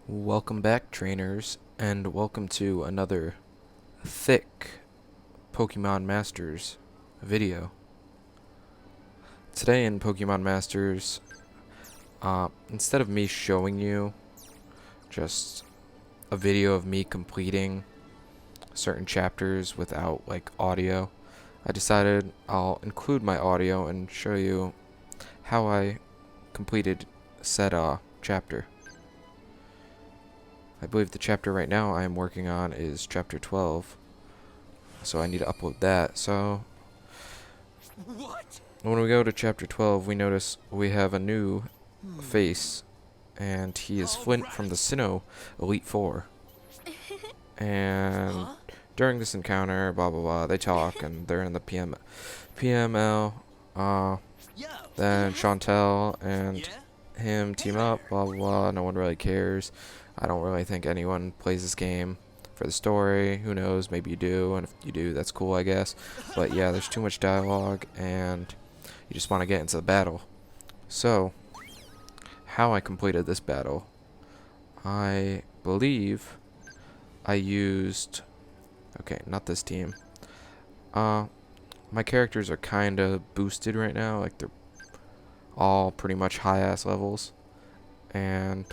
Welcome back, trainers, and welcome to another Thicc Pokemon Masters video. Today in Pokemon Masters, instead of me showing you just a video of me completing certain chapters without like audio, I decided I'll include my audio and show you how I completed said chapter. I believe the chapter right now I am working on is chapter 12, so I need to upload that. So when we go to chapter 12, we notice we have a new face, and he is Flint from the Sinnoh Elite Four. And during this encounter, blah blah blah, they talk and they're in the PML. Then Chantel and him team up, blah blah blah. No one really cares. I don't really think anyone plays this game for the story. Who knows? Maybe you do, and if you do, that's cool, I guess. But yeah, there's too much dialogue, and you just want to get into the battle. So, how I completed this battle, I believe I used... Okay, not this team. My characters are kind of boosted right now, like they're all pretty much high-ass levels. And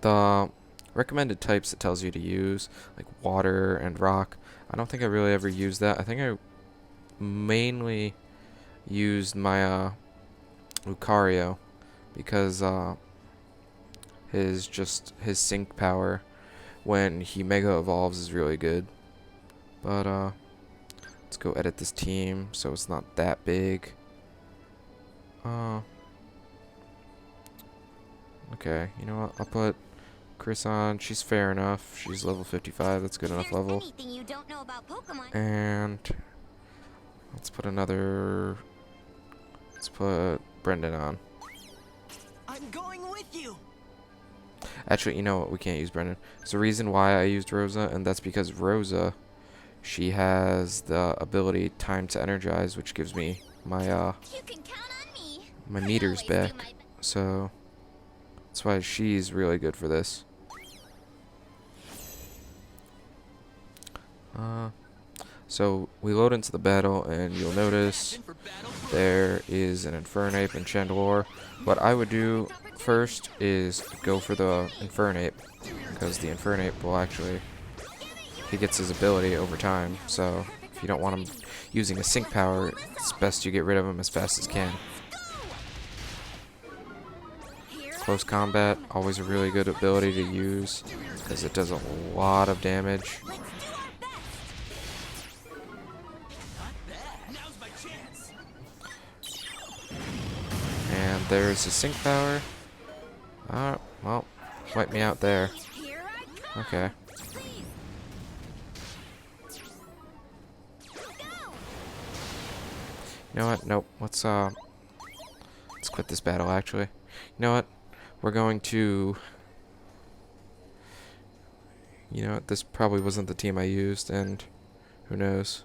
the recommended types it tells you to use, like water and rock, I don't think I really ever used that. I think I mainly used my Lucario because his sync power when he mega evolves is really good. But let's go edit this team so it's not that big. Okay, you know what? I'll put Chris on. She's fair enough. She's level 55. That's good enough level. You don't know about Pokémon. And let's put another. Let's put Brendan on. I'm going with you. Actually, you know what? We can't use Brendan. There's a reason why I used Rosa, and that's because Rosa, she has the ability Time to Energize, which gives me my You can count on me. my I meters always do back. my So that's why she's really good for this. So we load into the battle, and you'll notice there is an Infernape and Chandelure. What I would do first is go for the Infernape, because the Infernape will actually, he gets his ability over time. So if you don't want him using a sync power, it's best you get rid of him as fast as you can. Close combat, always a really good ability to use, because it does a lot of damage. And there's a sync power. Well, wipe me out there. Okay. You know what? Nope. Let's quit this battle, actually. You know what? We're going to... You know what? This probably wasn't the team I used, and who knows.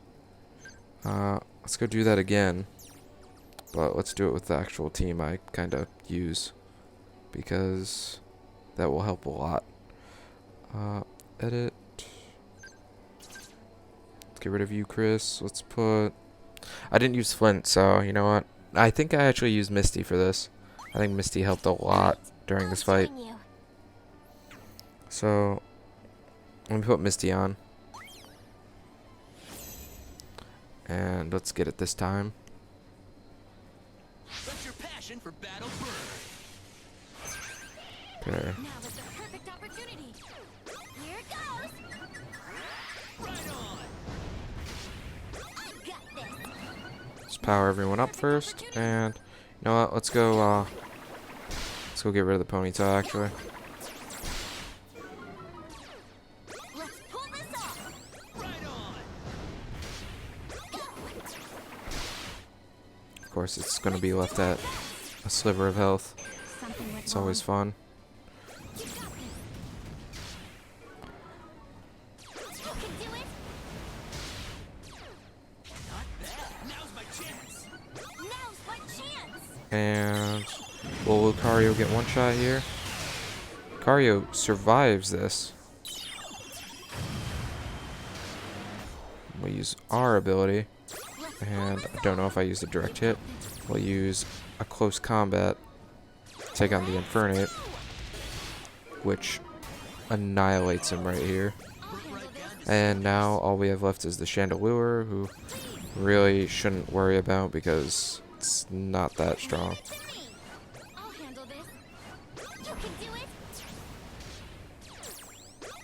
Let's go do that again. But let's do it with the actual team I kind of use, because that will help a lot. Edit. Let's get rid of you, Chris. Let's put... I didn't use Flint, so you know what? I think I actually used Misty for this. I think Misty helped a lot during this fight. So, let me put Misty on. And let's get it this time. Let your passion for battle burn. Okay. Now is the perfect opportunity. Here it goes. Right on. I got this. Let's power everyone up first, and you know what? Let's go get rid of the ponytail, actually. Let's pull this off. Right on. Of course, it's going to be left at a sliver of health. Something went It's always fun. You got this. You can do it. Not bad. Now's my chance. Now's my chance. And Will Lucario get one shot here? Lucario survives this. We'll use our ability. And I don't know if I used a direct hit. We'll use a close combat. Take on the Infernape. Which annihilates him right here. And now all we have left is the Chandelure, who really shouldn't worry about because it's not that strong. I'll handle this. You can do it.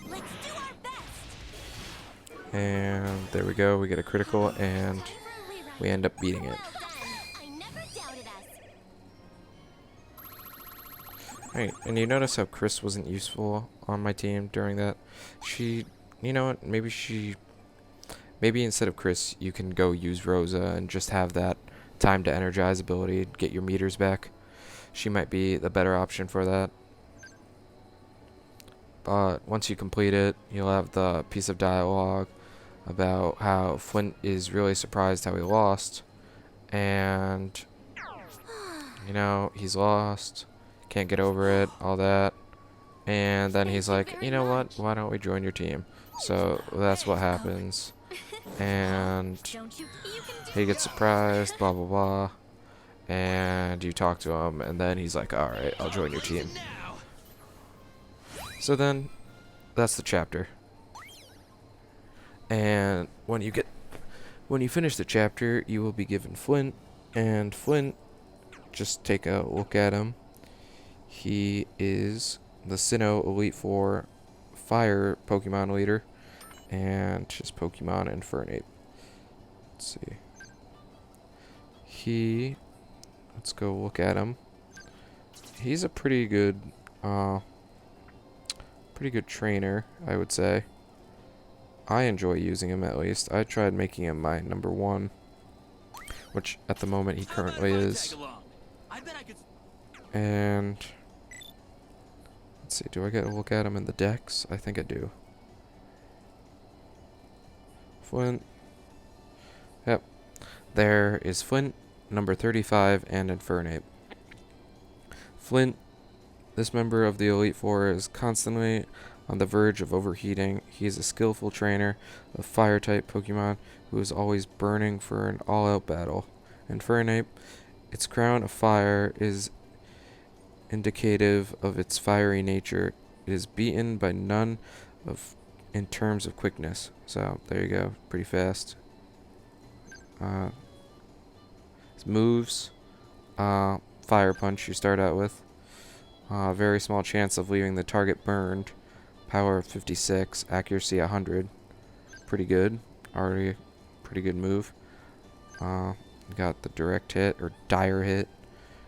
Let's do our best. And there we go, we get a critical and we end up beating it. Well done. I never doubted us. Right, and you notice how Chris wasn't useful on my team during that? You know what, maybe instead of Chris, you can go use Rosa and just have that time to energize ability, get your meters back. She might be the better option for that. But once you complete it, you'll have the piece of dialogue about how Flint is really surprised how he lost. And, you know, he's lost, can't get over it, all that. And then he's like, you know what, why don't we join your team? So that's what happens. And Don't you? You can do he gets surprised, blah, blah, blah. And you talk to him, and then he's like, alright, I'll join your team. Now. So then, that's the chapter. And when you finish the chapter, you will be given Flint. And Flint, just take a look at him. He is the Sinnoh Elite Four Fire Pokemon leader. And his Pokemon Infernape. Let's see. Let's go look at him. He's a pretty good trainer, I would say. I enjoy using him, at least. I tried making him my number 1, which at the moment he currently is. I bet I could. And let's see, do I get a look at him in the decks? I think I do. Flint. Yep. There is Flint, number 35, and Infernape. Flint, this member of the Elite Four, is constantly on the verge of overheating. He is a skillful trainer of Fire-type Pokemon who is always burning for an all-out battle. Infernape, its crown of fire, is indicative of its fiery nature. It is beaten by none of in terms of quickness. So there you go, pretty fast. His moves, Fire Punch you start out with. Very small chance of leaving the target burned. Power of 56, accuracy 100. Pretty good. Already pretty good move. Got the direct hit or dire hit.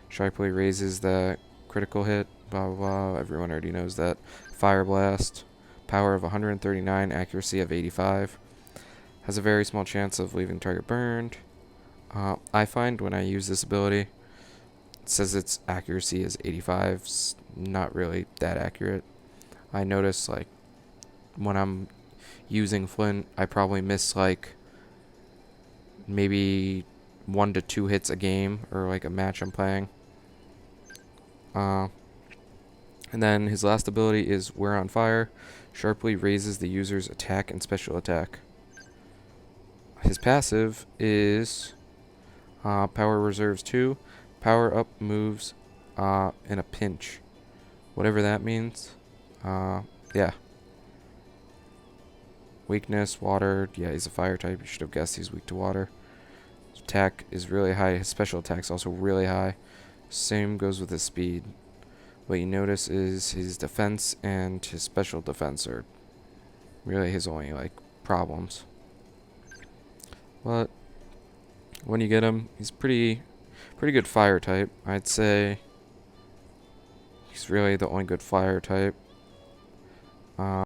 Sharply raises the critical hit. Blah blah blah. Everyone already knows that. Fire Blast. Power of 139, accuracy of 85. Has a very small chance of leaving target burned. I find when I use this ability, it says its accuracy is 85. It's not really that accurate. I notice, like, when I'm using Flint, I probably miss, like, maybe 1 to 2 hits a game, or, like, a match I'm playing. And then his last ability is We're on Fire. Sharply raises the user's attack and special attack. His passive is Power Reserves 2. Power Up moves in a pinch. Whatever that means. Yeah. Weakness, water. Yeah, he's a fire type. You should have guessed he's weak to water. His attack is really high. His special attack's also really high. Same goes with his speed. What you notice is his defense and his special defense are really his only, like, problems. But when you get him, he's pretty good fire type. I'd say he's really the only good fire type.